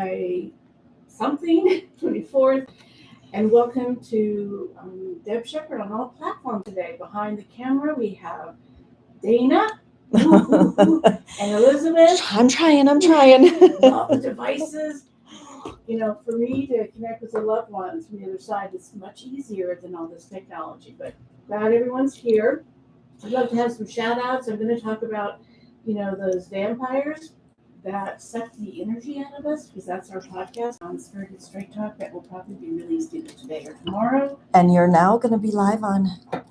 July something, 24th, and welcome to Deb Sheppard on all platforms today. Behind the camera, we have Dana and Elizabeth. I'm trying. All the devices. For me to connect with the loved ones from the other side, it's much easier than all this technology. But glad everyone's here. I'd love to have some shout outs. I'm going to talk about, those vampires that suck the energy out of us, because that's our podcast on Spirited Straight Talk that will probably be released either today or tomorrow. And you're now going to be live on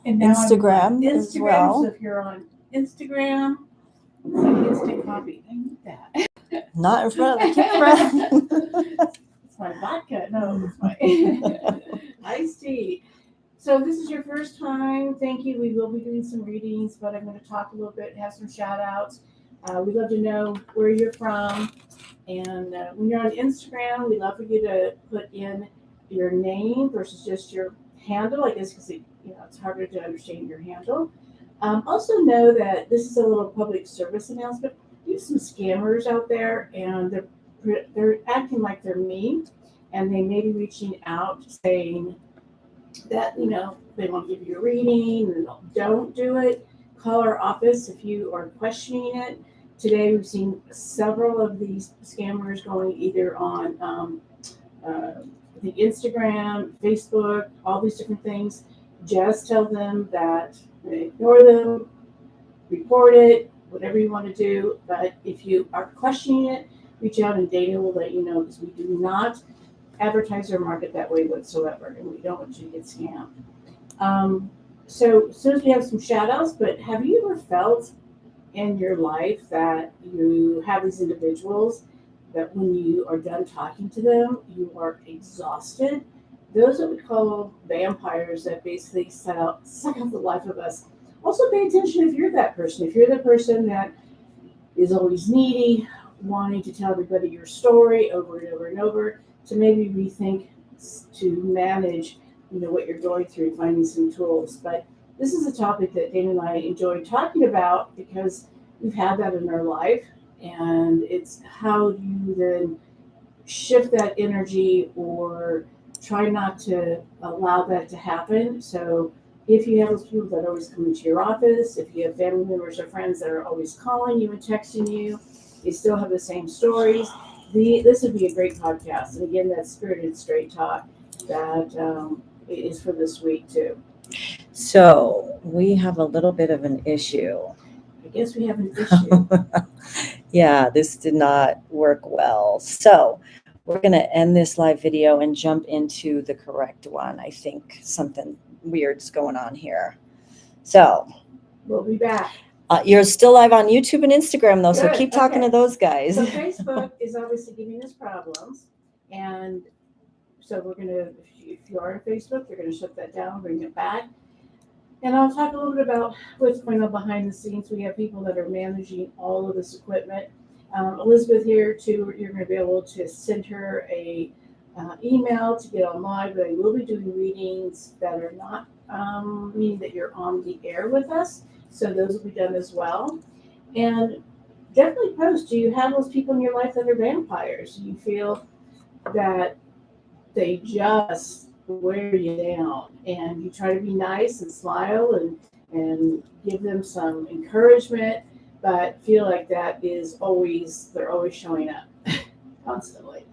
Instagram as well. So if you're on Instagram, it's like instant coffee. I need that. Not in front of the camera. It's my vodka. No, it's my iced tea. So this is your first time. Thank you. We will be doing some readings, but I'm going to talk a little bit, have some shout outs. We'd love to know where you're from. And when you're on Instagram, we'd love for you to put in your name versus just your handle, I guess, because it's harder to understand your handle. Also know that this is a little public service announcement. There's some scammers out there, and they're acting like they're me, and they may be reaching out saying that, they want to give you a reading, and don't do it. Call our office if you are questioning it. Today, we've seen several of these scammers going either on the Instagram, Facebook, all these different things. Just tell them that ignore them, report it, whatever you want to do. But if you are questioning it, reach out and Dana will let you know, because we do not advertise or market that way whatsoever, and we don't want you to get scammed. So as soon as we have some shout outs, but have you ever felt in your life that you have these individuals that when you are done talking to them, you are exhausted? Those are what we call vampires that basically suck out the life of us. Also pay attention if you're that person. If you're the person that is always needy, wanting to tell everybody your story over and over and over, to maybe rethink to manage what you're going through, finding some tools. But this is a topic that Dana and I enjoy talking about because we've had that in our life, and it's how you then shift that energy or try not to allow that to happen. So if you have those people that always come into your office, if you have family members or friends that are always calling you and texting you, they still have the same stories, this would be a great podcast. And again, that's Spirited Straight Talk that is for this week too. So we have a little bit of an issue. I guess we have an issue. Yeah, this did not work well. So we're going to end this live video and jump into the correct one. I think something weird's going on here. So we'll be back. You're still live on YouTube and Instagram, though, so keep talking to those guys. So Facebook is obviously giving us problems. And so we're going to, if you are on Facebook, they're going to shut that down, bring it back. And I'll talk a little bit about what's going on behind the scenes. We have people that are managing all of this equipment. Elizabeth here, too, you're going to be able to send her a email to get on live, but I will be doing readings that are not meaning that you're on the air with us. So those will be done as well. And definitely post, do you have those people in your life that are vampires? Do you feel that they just wear you down, and you try to be nice and smile and give them some encouragement, but feel like that is they're always showing up constantly?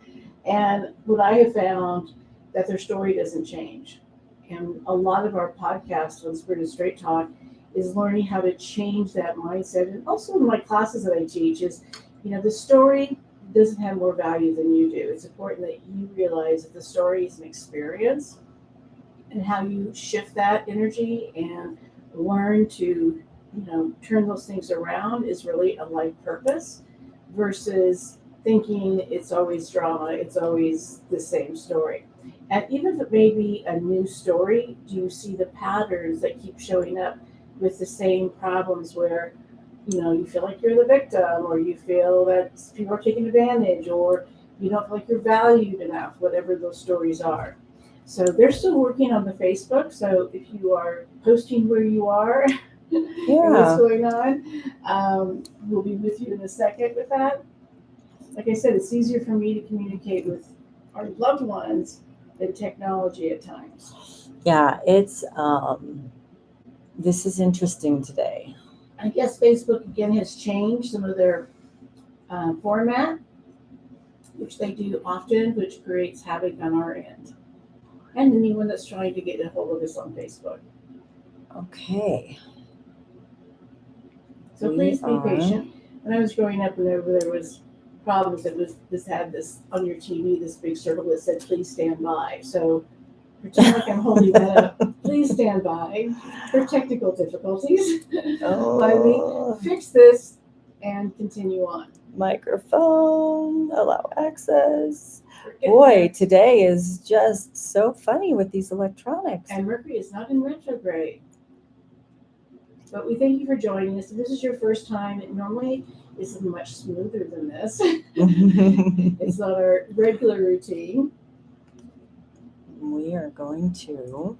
And what I have found, that their story doesn't change. And a lot of our podcasts on Spirited Straight Talk is learning how to change that mindset. And also in my classes that I teach is, the story doesn't have more value than you do. It's important that you realize that the story is an experience, and how you shift that energy and learn to, turn those things around is really a life purpose, versus thinking it's always drama, it's always the same story. And even if it may be a new story, do you see the patterns that keep showing up with the same problems where, you feel like you're the victim, or you feel that people are taking advantage, or you don't feel like you're valued enough, whatever those stories are. So they're still working on the Facebook. So if you are posting where you are and what's going on, we'll be with you in a second with that. like I said, it's easier for me to communicate with our loved ones than technology at times. Yeah, it's this is interesting today. I guess Facebook again has changed some of their format, which they do often, which creates havoc on our end. And anyone that's trying to get a hold of us on Facebook. Okay. So please be patient. When I was growing up, whenever there was problems, it was this had this on your TV, this big circle that said "Please stand by." So pretend like I'm holding that up. Please stand by for technical difficulties. Let me fix this and continue on. Microphone, allow access. Boy, today is just so funny with these electronics. And Mercury is not in retrograde. But we thank you for joining us. If this is your first time, it normally is much smoother than this. It's not our regular routine. We are going to,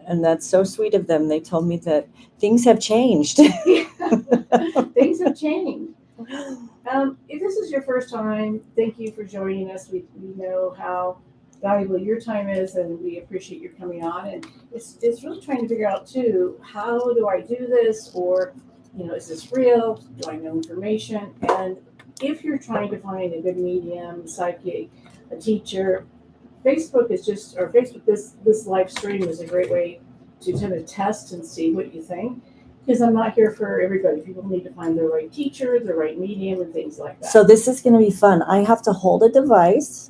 and that's so sweet of them. They told me that things have changed. Things have changed. If this is your first time, thank you for joining us. We know how valuable your time is, and we appreciate your coming on. And it's really trying to figure out too, how do I do this, or is this real? Do I know information? And if you're trying to find a good medium, psychic, a teacher, Facebook is just, or Facebook, this live stream is a great way to kind of test and see what you think. Because I'm not here for everybody. People need to find the right teacher, the right medium, and things like that. So this is going to be fun. I have to hold a device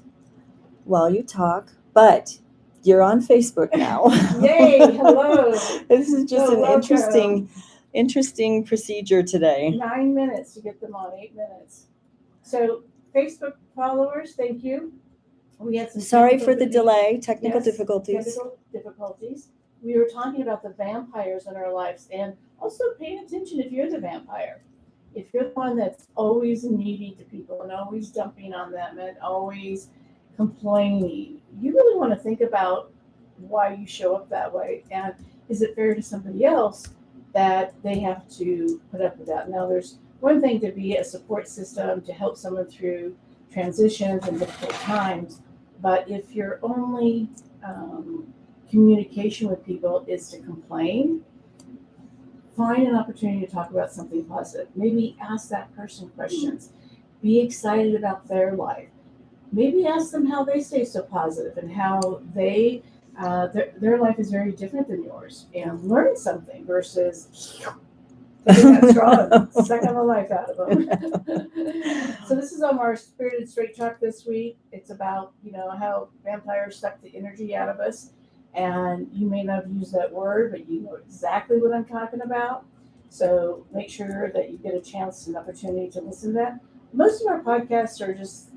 while you talk, but you're on Facebook now. Yay! Hello. This is just So an interesting procedure today. 9 minutes to get them on, 8 minutes. So Facebook followers, thank you. We had some. Sorry for the delay. Technical difficulties. Technical difficulties. We were talking about the vampires in our lives, and also paying attention if you're the vampire. If you're the one that's always needy to people and always dumping on them and always complaining, you really want to think about why you show up that way. And is it fair to somebody else that they have to put up with that? Now, there's one thing to be a support system to help someone through transitions and difficult times, but if your only communication with people is to complain, find an opportunity to talk about something positive. Maybe ask that person questions. Be excited about their life. Maybe ask them how they stay so positive and how they their life is very different than yours, and learn something versus taking that straw and sucking the life out of them. So this is on our Spirited Straight Talk this week. It's about how vampires suck the energy out of us. And you may not have used that word, but you know exactly what I'm talking about. So make sure that you get a chance and opportunity to listen to that. Most of our podcasts are just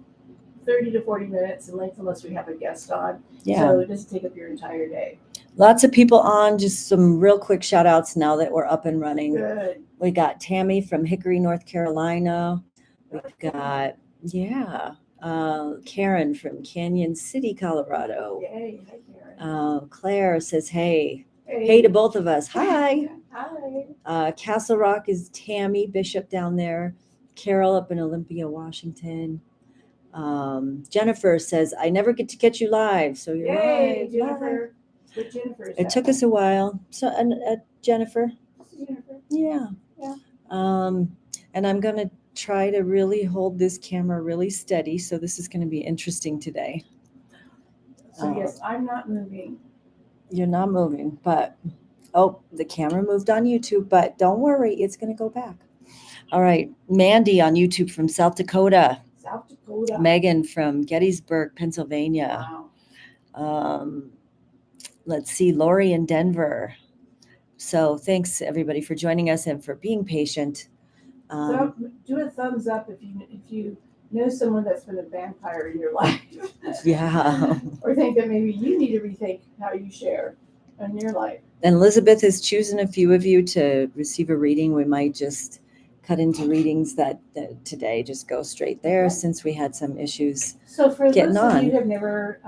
30 to 40 minutes in length unless we have a guest on. Yeah. So it doesn't take up your entire day. Lots of people on. Just some real quick shout outs now that we're up and running. Good. We got Tammy from Hickory, North Carolina. We've got, Karen from Canyon City, Colorado. Yay. Hi, Karen. Claire says, hey to both of us. Hi. Hi. Castle Rock is Tammy Bishop down there. Carol up in Olympia, Washington. Jennifer says, I never get to catch you live. So you're Yay, live. Jennifer. But Jennifer is It took us a while. So, Jennifer. Jennifer. Yeah. Yeah. And I'm going to try to really hold this camera really steady. So this is going to be interesting today. So yes, I'm not moving. You're not moving, but the camera moved on YouTube, but don't worry, it's going to go back. All right. Mandy on YouTube from South Dakota. South Dakota. Megan from Gettysburg, Pennsylvania. Wow. Let's see, Lori in Denver. So thanks everybody for joining us and for being patient. So do a thumbs up if you know someone that's been a vampire in your life. Yeah. Or think that maybe you need to rethink how you share in your life. And Elizabeth is choosing a few of you to receive a reading. We might just cut into readings that today, just go straight there, okay, since we had some issues. So for those of you who have never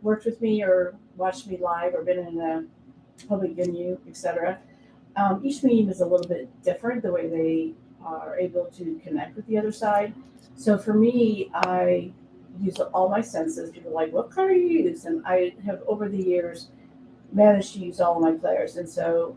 worked with me or watched me live or been in a public venue, etc., each medium is a little bit different, the way they are able to connect with the other side. So for me, I use all my senses. People are like, what color do you use? And I have over the years managed to use all of my players. And so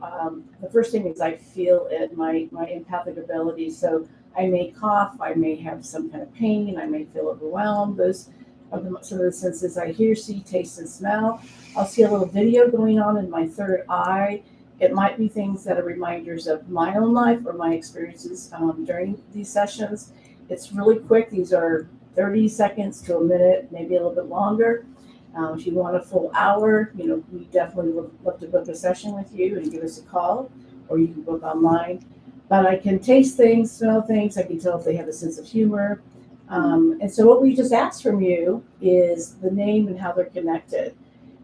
the first thing is I feel it, my empathic ability. So I may cough, I may have some kind of pain, I may feel overwhelmed. Those are some of the senses I hear, see, taste, and smell. I'll see a little video going on in my third eye. It might be things that are reminders of my own life or my experiences during these sessions. It's really quick. These are 30 seconds to a minute, maybe a little bit longer. If you want a full hour, we definitely would love to book a session with you and give us a call, or you can book online. But I can taste things, smell things. I can tell if they have a sense of humor. And so what we just ask from you is the name and how they're connected.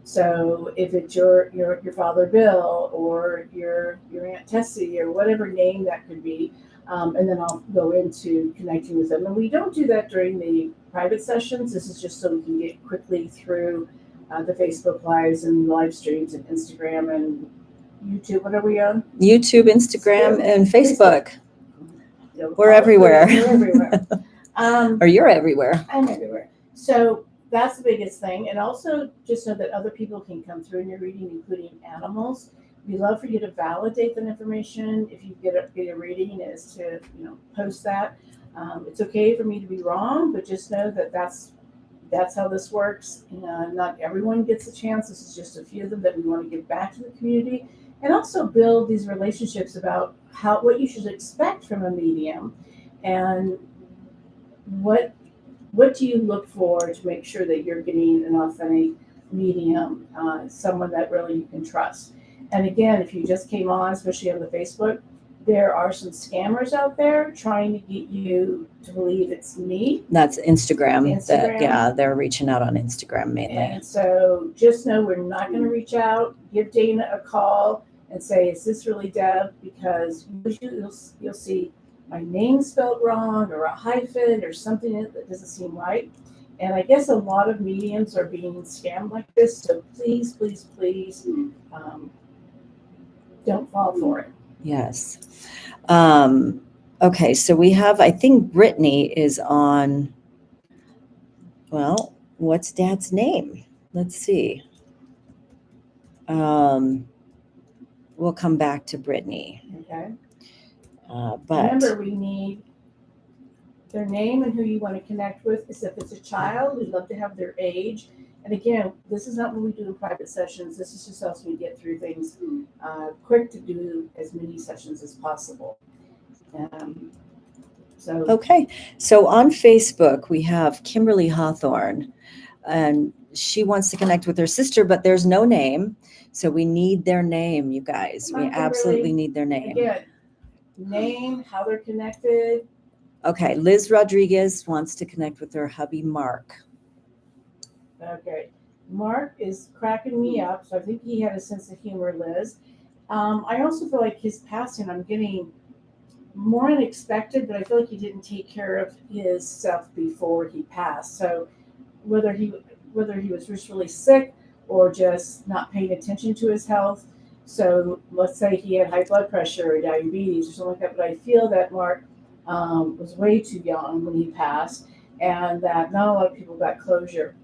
So if it's your father Bill or your Aunt Tessie or whatever name that could be, and then I'll go into connecting with them. And we don't do that during the private sessions. This is just so we can get quickly through the Facebook Lives and live streams and Instagram and YouTube. What are we on? YouTube, Instagram, and Facebook. We're We're everywhere. everywhere. Or you're everywhere. I'm everywhere. So that's the biggest thing. And also just know that other people can come through in your reading, including animals. We love for you to validate that information. If you get a reading, is to post that. It's okay for me to be wrong, but just know that that's how this works. Not everyone gets a chance. This is just a few of them that we want to give back to the community, and also build these relationships about what you should expect from a medium, and what do you look for to make sure that you're getting an authentic medium, someone that really you can trust. And again, if you just came on, especially on the Facebook, there are some scammers out there trying to get you to believe it's me. That's Instagram. They're reaching out on Instagram mainly. And so just know we're not going to reach out. Give Dana a call and say, is this really Deb? Because usually you'll see my name spelled wrong or a hyphen or something that doesn't seem right. And I guess a lot of mediums are being scammed like this. So please, please, please don't fall for it. Yes. Okay, so we have, I think Brittany is on, well, what's Dad's name? Let's see. We'll come back to Brittany. Okay. But remember, we need their name and who you want to connect with. If it's a child, we'd love to have their age. And again, this is not what we do in private sessions. This is just helps me get through things quick to do as many sessions as possible. Okay, so on Facebook, we have Kimberly Hawthorne, and she wants to connect with her sister, but there's no name. So we need their name, you guys. We absolutely need their name. Again, name, how they're connected. Okay, Liz Rodriguez wants to connect with her hubby, Mark. Okay, Mark is cracking me up, so I think he had a sense of humor, Liz. I also feel like his passing, I'm getting more unexpected, but I feel like he didn't take care of his self before he passed. So whether he was just really sick or just not paying attention to his health. So let's say he had high blood pressure or diabetes or something like that, but I feel that Mark was way too young when he passed, and that not a lot of people got closure.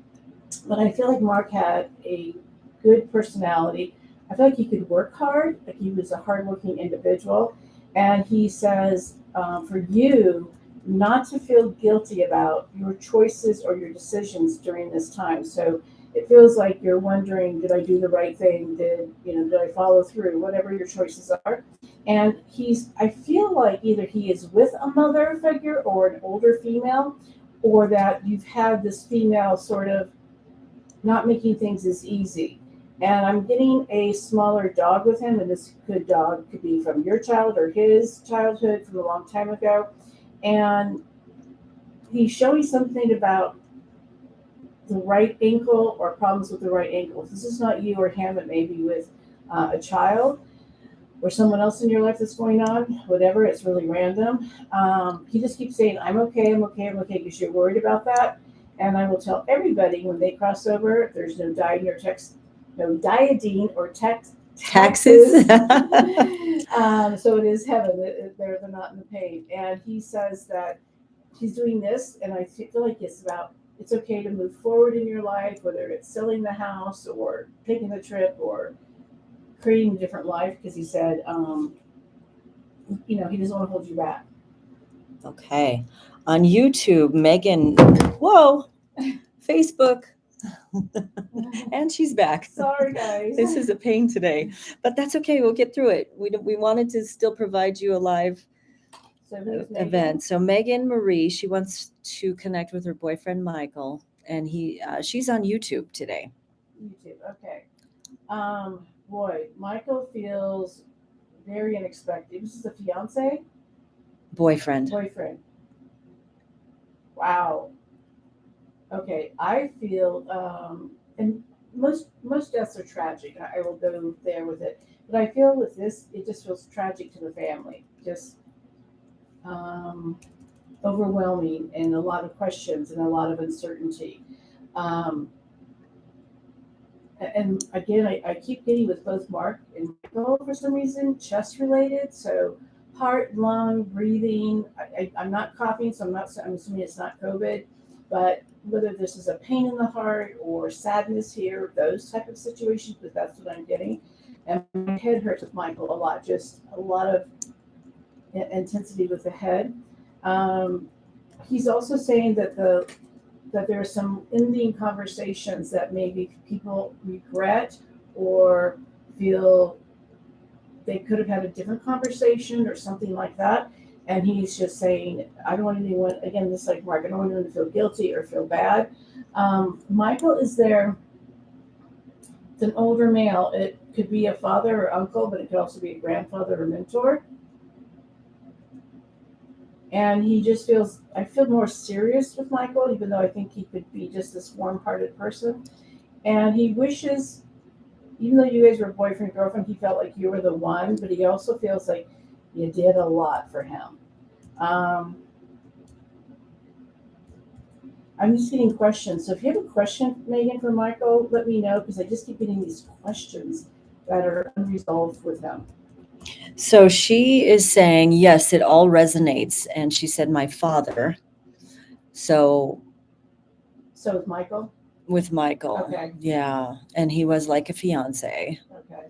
But I feel like Mark had a good personality. I feel like he could work hard, like he was a hardworking individual. And he says, for you not to feel guilty about your choices or your decisions during this time. So it feels like you're wondering, did I do the right thing? Did I follow through? Whatever your choices are. And I feel like either he is with a mother figure or an older female, or that you've had this female sort of not making things as easy. And I'm getting a smaller dog with him, and this dog could be from your child or his childhood from a long time ago. And he's showing something about the right ankle or problems with the right ankle. If this is not you or him, it may be with a child or someone else in your life that's going on, whatever. It's really random. He just keeps saying, I'm okay, because you're worried about that. And I will tell everybody when they cross over, there's no diadine or taxes. So it is heaven. They're not in the pain. And he says that she's doing this, and I feel like it's okay to move forward in your life, whether it's selling the house or taking the trip or creating a different life, because he said, he doesn't want to hold you back. Okay. On YouTube, Megan, whoa, Facebook. And she's back. Sorry, guys. This is a pain today, but that's okay. We'll get through it. We wanted to still provide you a live event. So Megan Marie, she wants to connect with her boyfriend Michael, and she's on YouTube today. YouTube, okay. Boy, Michael feels very unexpected. This is a fiance? Boyfriend. Wow. Okay, I feel, and most deaths are tragic. I will go there with it, but I feel with this, it just feels tragic to the family. Just overwhelming, and a lot of questions and a lot of uncertainty. And again, I keep getting with both Mark and Michael for some reason, chest related. So heart, lung, breathing. I'm not coughing, so I'm assuming it's not COVID, but whether this is a pain in the heart or sadness here, those type of situations, but that's what I'm getting. And my head hurts with Michael a lot, just a lot of intensity with the head. He's also saying that there are some ending conversations that maybe people regret or feel they could have had a different conversation or something like that. And he's just saying, I don't want anyone, again, this like Mark, I don't want anyone to feel guilty or feel bad. Michael is there. It's an older male. It could be a father or uncle, but it could also be a grandfather or mentor. And he just I feel more serious with Michael, even though I think he could be just this warm-hearted person. And he wishes, even though you guys were boyfriend, girlfriend, he felt like you were the one, but he also feels like you did a lot for him. I'm just getting questions. So if you have a question, Megan, for Michael, let me know, because I just keep getting these questions that are unresolved with him. So she is saying, yes, it all resonates. And she said, my father. So with Michael? With Michael. Okay. Yeah. And he was like a fiance. Okay.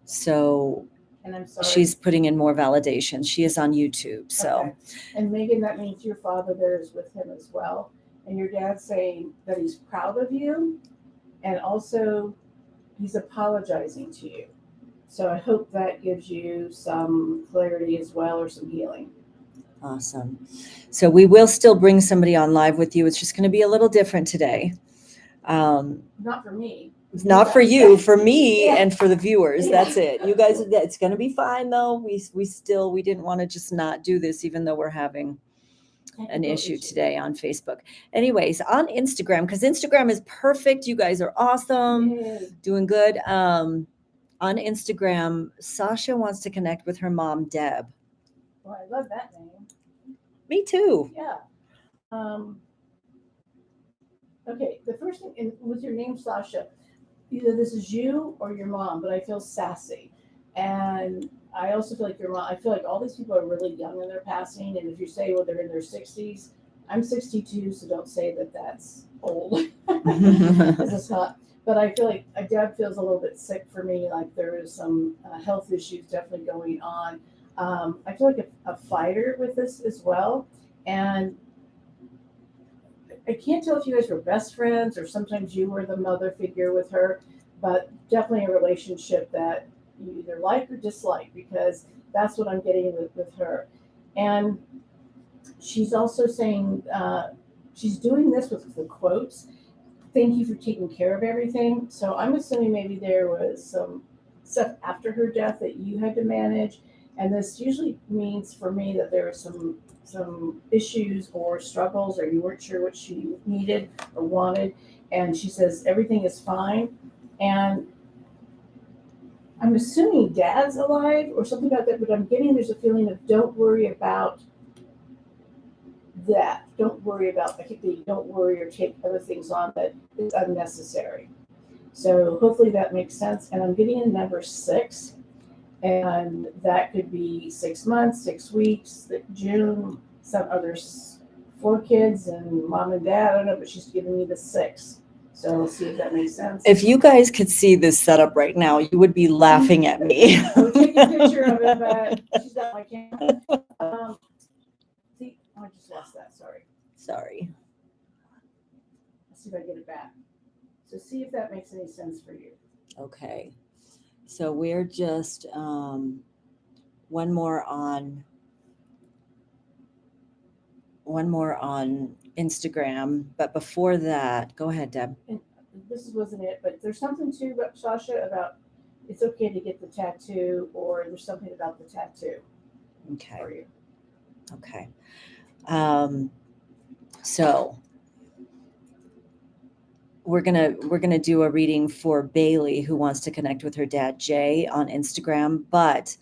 So and I'm sorry. She's putting in more validation. She is on YouTube. So okay. And Megan, that means your father there is with him as well. And your dad's saying that he's proud of you, and also he's apologizing to you. So I hope that gives you some clarity as well, or some healing. Awesome. So we will still bring somebody on live with you. It's just going to be a little different today. Not for me. Not for you, for me, yeah. And for the viewers. Yeah. That's it. You guys, it's going to be fine though. We didn't want to just not do this, even though we're having an issue today on Facebook. Anyways, on Instagram, because Instagram is perfect. You guys are awesome. Yeah. Doing good. On Instagram, Sasha wants to connect with her mom, Deb. Well, I love that name. Me too. Yeah. Okay, the first thing, and with your name, Sasha, either this is you or your mom, but I feel sassy. And I also feel like your mom, I feel like all these people are really young in their passing. And if you say, well, they're in their 60s, I'm 62, so don't say that that's old. Because it's not. But I feel like Deb feels a little bit sick for me, like there is some health issues definitely going on. I feel like a fighter with this as well. And I can't tell if you guys were best friends or sometimes you were the mother figure with her, but definitely a relationship that you either like or dislike, because that's what I'm getting with her. And she's also saying, she's doing this with the quotes, thank you for taking care of everything. So I'm assuming maybe there was some stuff after her death that you had to manage. And this usually means for me that there was some issues or struggles, or you weren't sure what she needed or wanted. And she says everything is fine. And I'm assuming Dad's alive or something about that, but I'm getting there's a feeling of don't worry about that. Don't worry about, I think they don't worry or take other things on that is unnecessary. So hopefully that makes sense. And I'm getting a number 6. And that could be 6 months, 6 weeks, June, some others 4 kids and mom and dad. I don't know, but she's giving me the 6. So we'll see if that makes sense. If you guys could see this setup right now, you would be laughing at me. I would take a picture of it, but she's got my camera. See, I just lost that. Sorry. Let's see if I get it back. So see if that makes any sense for you. Okay. So we're just one more on Instagram, but before that, go ahead, Deb. And this wasn't it, but there's something too about Sasha about it's okay to get the tattoo, or there's something about the tattoo Okay. for you. Okay. So we're gonna do a reading for Bailey, who wants to connect with her dad Jay on Instagram, but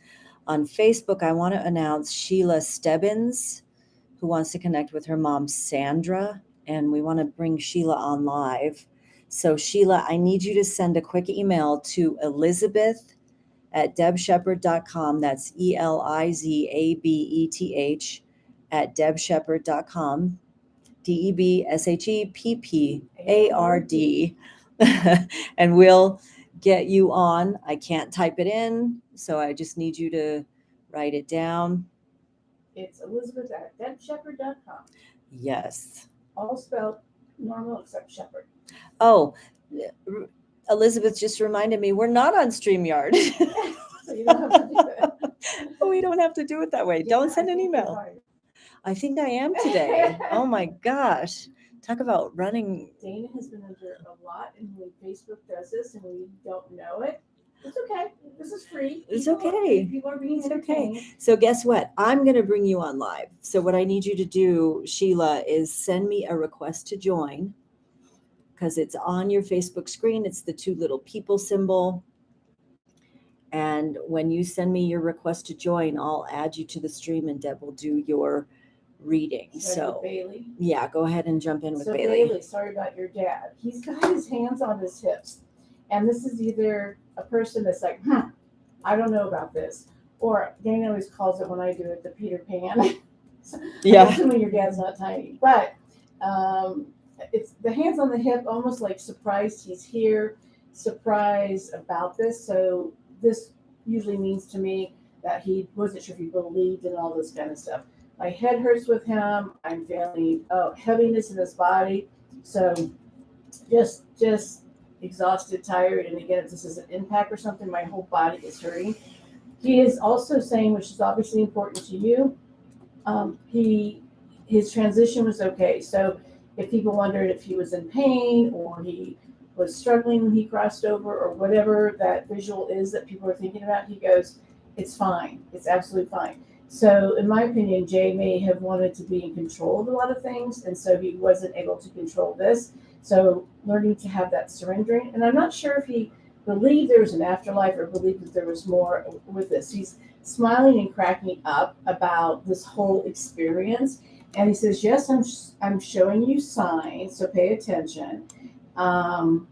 on Facebook I want to announce Sheila Stebbins, who wants to connect with her mom Sandra, and we want to bring Sheila on live. So Sheila, I need you to send a quick email to Elizabeth@debsheppard.com. That's ELIZABETH @debsheppard.com. DEBSHEPPARD. And we'll get you on. I can't type it in, so I just need you to write it down. It's Elizabeth@debsheppard.com. Yes. All spelled normal except Sheppard. Oh, Elizabeth just reminded me we're not on StreamYard. So you don't have to do that. We don't have to do it that way. Yeah, Don't send I an think you're email. fine. I think I am today. Oh my gosh. Talk about running. Dana has been under a lot, and when Facebook does this and we don't know it, it's okay. This is free. It's okay. People are being It's okay. entertained. So guess what? I'm going to bring you on live. So what I need you to do, Sheila, is send me a request to join, because it's on your Facebook screen. It's the 2 little people symbol. And when you send me your request to join, I'll add you to the stream and Deb will do your reading. So Bailey. yeah, go ahead and jump in with So Bailey. sorry about your dad. He's got his hands on his hips. And this is either a person that's like, I don't know about this. Or Dana always calls it, when I do it, the Peter Pan. Yeah. I'm assuming your dad's not tiny. But it's the hands on the hip, almost like surprised he's here, surprised about this. So this usually means to me that he wasn't sure if he believed in all this kind of stuff. My head hurts with him. I'm feeling heaviness in his body. So just exhausted, tired. And again, if this is an impact or something, my whole body is hurting. He is also saying, which is obviously important to you, his transition was okay. So if people wondered if he was in pain or he was struggling when he crossed over or whatever that visual is that people are thinking about, he goes, it's fine. It's absolutely fine. So in my opinion, Jay may have wanted to be in control of a lot of things, and so he wasn't able to control this. So learning to have that surrendering. And I'm not sure if he believed there was an afterlife or believed that there was more with this. He's smiling and cracking up about this whole experience. And he says, yes, I'm showing you signs, so pay attention. And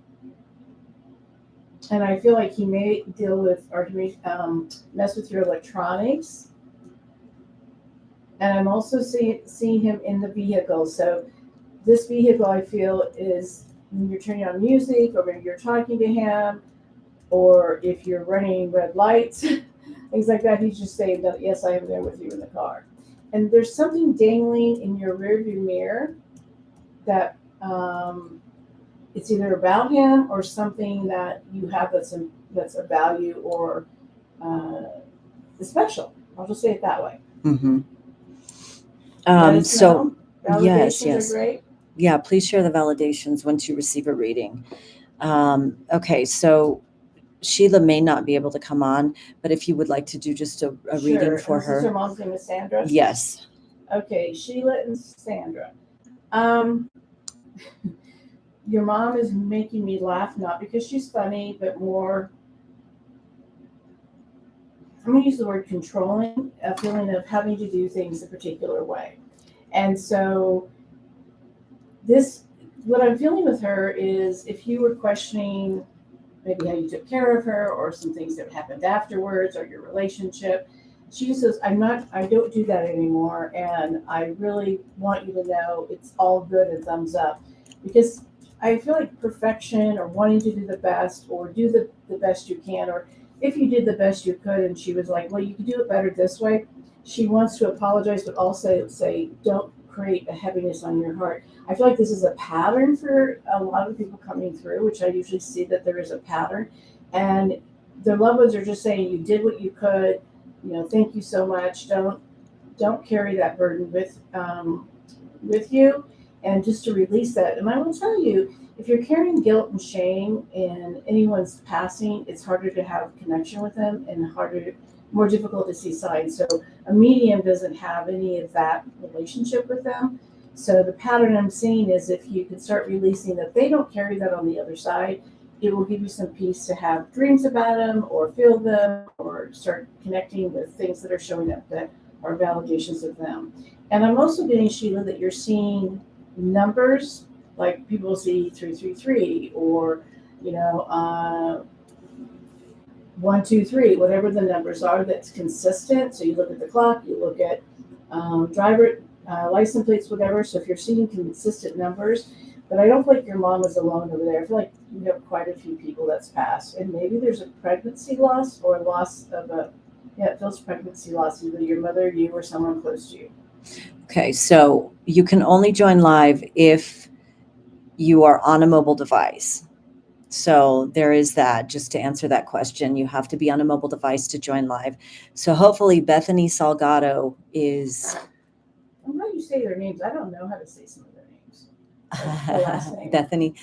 I feel like he may deal with, or he may mess with your electronics. And I'm also seeing him in the vehicle. So this vehicle, I feel, is when you're turning on music, or when you're talking to him, or if you're running red lights, things like that. He's just saying that, yes, I am there with you in the car. And there's something dangling in your rearview mirror that it's either about him or something that you have that's a value or special. I'll just say it that way. Mm-hmm. So yes. are great. Yeah, please share the validations once you receive a reading. Okay, so Sheila may not be able to come on, but if you would like to do just a reading for her. Her mom's name is Sandra? Yes. Okay, Sheila and Sandra. Your mom is making me laugh, not because she's funny, but more, I'm going to use the word controlling, a feeling of having to do things a particular way. And so what I'm feeling with her is, if you were questioning maybe how you took care of her or some things that happened afterwards or your relationship, she just says, I don't do that anymore. And I really want you to know it's all good and thumbs up. Because I feel like perfection or wanting to do the best or do the best you can, or if you did the best you could and she was like, well, you could do it better this way, she wants to apologize, but also say, don't create a heaviness on your heart. I feel like this is a pattern for a lot of people coming through, which I usually see that there is a pattern. And their loved ones are just saying, you did what you could, thank you so much. Don't carry that burden with you, and just to release that. And I will tell you, if you're carrying guilt and shame in anyone's passing, it's harder to have connection with them and more difficult to see signs. So a medium doesn't have any of that relationship with them. So the pattern I'm seeing is if you can start releasing that they don't carry that on the other side, it will give you some peace to have dreams about them or feel them or start connecting with things that are showing up that are validations of them. And I'm also getting, Sheila, that you're seeing numbers, like people see 333 or, 123, whatever the numbers are, that's consistent. So you look at the clock, you look at driver license plates, whatever. So if you're seeing consistent numbers, but I don't feel like your mom is alone over there. I feel like you have quite a few people that's passed, and maybe there's a pregnancy loss or loss of it feels pregnancy loss, either your mother, you, or someone close to you. Okay, so you can only join live if you are on a mobile device. So there is that. Just to answer that question, you have to be on a mobile device to join live. So hopefully Bethany Salgado is... I'm glad you say their names. I don't know how to say some of their names. The last name. Bethany.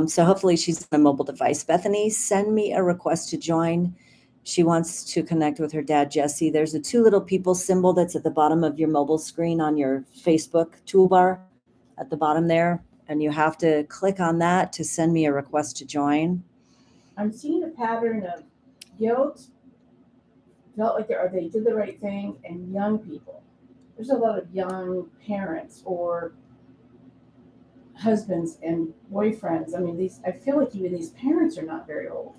So hopefully she's on a mobile device. Bethany, send me a request to join. She wants to connect with her dad, Jesse. There's a 2 little people symbol that's at the bottom of your mobile screen on your Facebook toolbar at the bottom there. And you have to click on that to send me a request to join. I'm seeing a pattern of guilt, felt like they did the right thing, and young people. There's a lot of young parents or husbands and boyfriends. I mean, I feel like even these parents are not very old.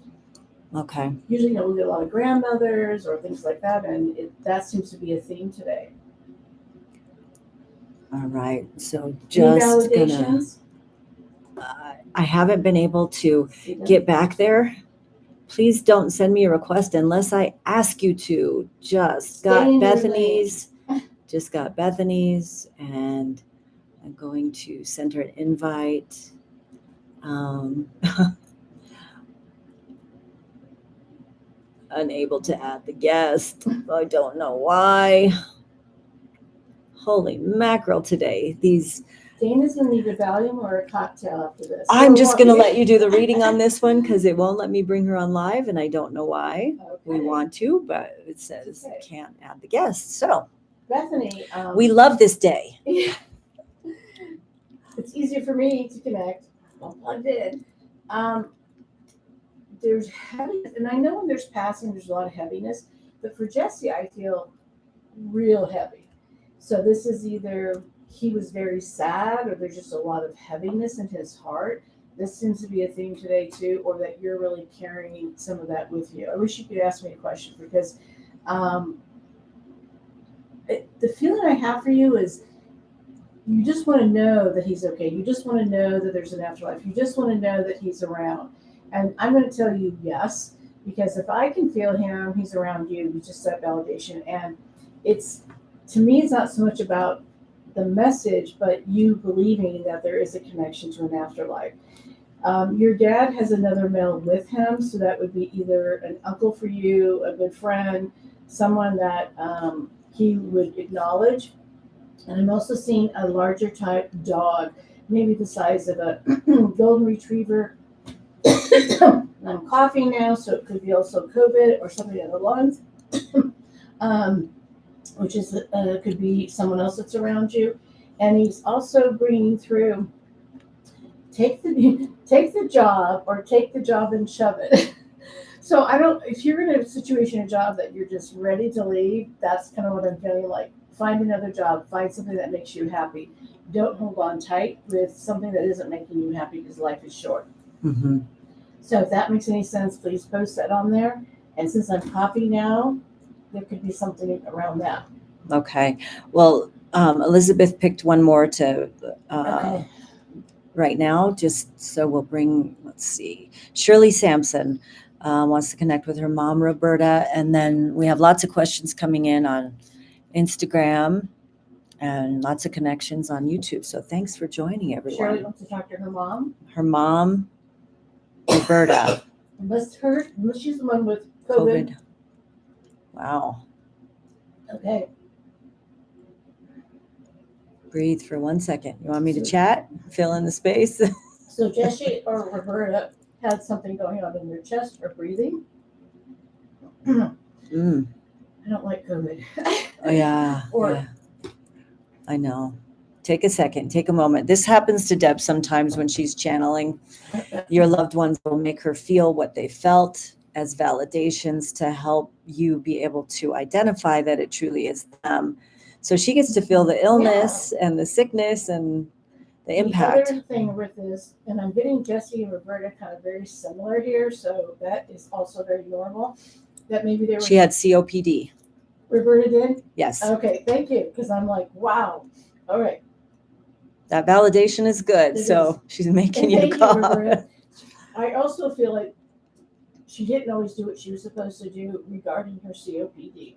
Okay. Usually, we get a lot of grandmothers or things like that, and that seems to be a theme today. All right. So just gonna... I haven't been able to get back there. Please don't send me a request unless I ask you to. Just got Bethany's, and I'm going to send her an invite. Unable to add the guest. I don't know why. Holy mackerel today. Dana's going to need a Valium or a cocktail after this. I'm just going to let you do the reading on this one because it won't let me bring her on live, and I don't know why. Okay. We want to, but it says can't add the guest. So, Bethany, we love this day. Yeah. It's easier for me to connect. I'm plugged in. There's heaviness, and I know when there's passing, there's a lot of heaviness, but for Jesse, I feel real heavy. So this is either he was very sad, or there's just a lot of heaviness in his heart. This seems to be a theme today too, or that you're really carrying some of that with you. I wish you could ask me a question, because the feeling I have for you is you just want to know that he's okay. You just want to know that there's an afterlife. You just want to know that he's around. And I'm going to tell you yes, because if I can feel him, he's around you. You just said validation. And to me, it's not so much about the message, but you believing that there is a connection to an afterlife. Your dad has another male with him, so that would be either an uncle for you, a good friend, someone that he would acknowledge. And I'm also seeing a larger type dog, maybe the size of a golden retriever. I'm coughing now, so it could be also COVID or something in the lungs, which is could be someone else that's around you. And he's also bringing through, take the job, or take the job and shove it. So if you're in a situation, a job that you're just ready to leave, that's kind of what I'm feeling like. Find another job, find something that makes you happy. Don't hold on tight with something that isn't making you happy, because life is short. Mm-hmm. So if that makes any sense, please post that on there. And since I'm coughing now, there could be something around that. Okay. Well, Elizabeth picked one more to Okay. right now, just so we'll bring, let's see, Shirley Sampson wants to connect with her mom, Roberta. And then we have lots of questions coming in on Instagram and lots of connections on YouTube. So thanks for joining, everyone. Shirley wants to talk to her mom. Her mom, Roberta. Unless she's the one with COVID. Wow. Okay. Breathe for 1 second. You want me to chat? Fill in the space? So Jessie or Roberta had something going on in their chest or breathing. I don't like COVID. Oh, yeah. Or yeah. I know. Take a second. Take a moment. This happens to Deb sometimes when she's channeling. Your loved ones will make her feel what they felt as validations to help you be able to identify that it truly is them. So she gets to feel the illness and the sickness and the impact. The other thing with this, and I'm getting Jessie and Roberta kind of very similar here, so that is also very normal. That maybe they were. She had COPD. Roberta did? Yes. Okay, thank you, because I'm like, wow. All right. That validation is good. It so is. She's making And you thank call. Roberta. I also feel like she didn't always do what she was supposed to do regarding her COPD.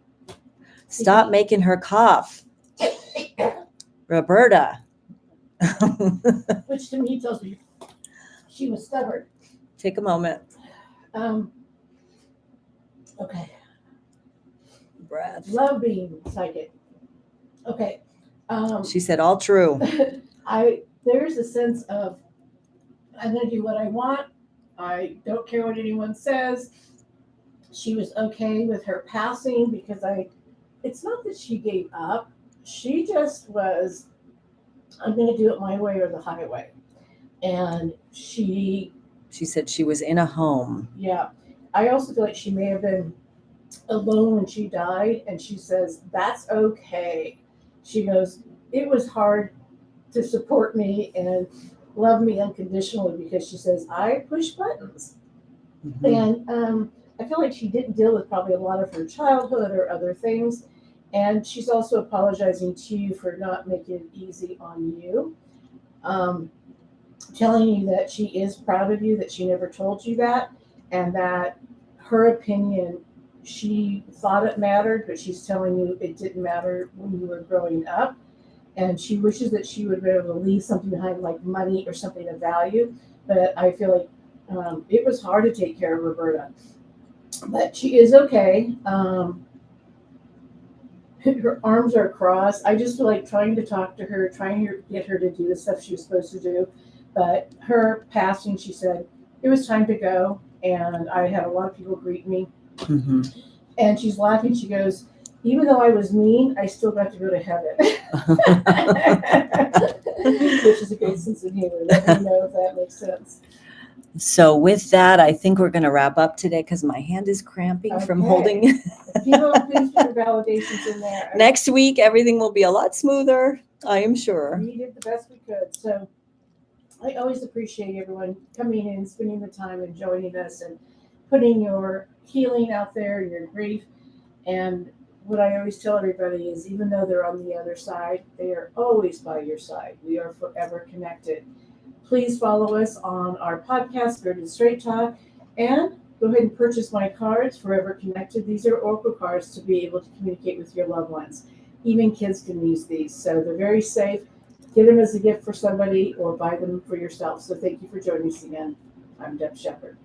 Stop making her cough. Roberta. Which to me tells me she was stubborn. Take a moment. Okay. Breath. Love being psychic. Okay. She said all true. There's a sense of I'm going to do what I want. I don't care what anyone says. She was okay with her passing because it's not that she gave up. She just was, I'm going to do it my way or the highway. And she said she was in a home. Yeah. I also feel like she may have been alone when she died. And she says, that's okay. She goes, it was hard to support me and love me unconditionally because she says, I push buttons. Mm-hmm. And I feel like she didn't deal with probably a lot of her childhood or other things. And she's also apologizing to you for not making it easy on you. Telling you that she is proud of you, that she never told you that, and that her opinion, she thought it mattered, but she's telling you it didn't matter when you were growing up. And she wishes that she would be able to leave something behind like money or something of value. But I feel like it was hard to take care of Roberta. But she is okay. Her arms are crossed. I just feel like trying to talk to her, trying to get her to do the stuff she was supposed to do. But her passing, she said, it was time to go. And I had a lot of people greet me. Mm-hmm. And she's laughing. She goes, even though I was mean, I still got to go to heaven. Which is a great sense of humor. Let me know if that makes sense. So with that, I think we're going to wrap up today because my hand is cramping from holding. People, please put your validations in there. Next week, everything will be a lot smoother, I am sure. We did the best we could. So I always appreciate everyone coming in, spending the time and joining us and putting your healing out there, your grief. And what I always tell everybody is even though they're on the other side, they are always by your side. We are forever connected. Please follow us on our podcast, Spirited Straight Talk, and go ahead and purchase my cards, Forever Connected. These are Oracle cards to be able to communicate with your loved ones. Even kids can use these, so they're very safe. Get them as a gift for somebody or buy them for yourself. So thank you for joining us again. I'm Deb Sheppard.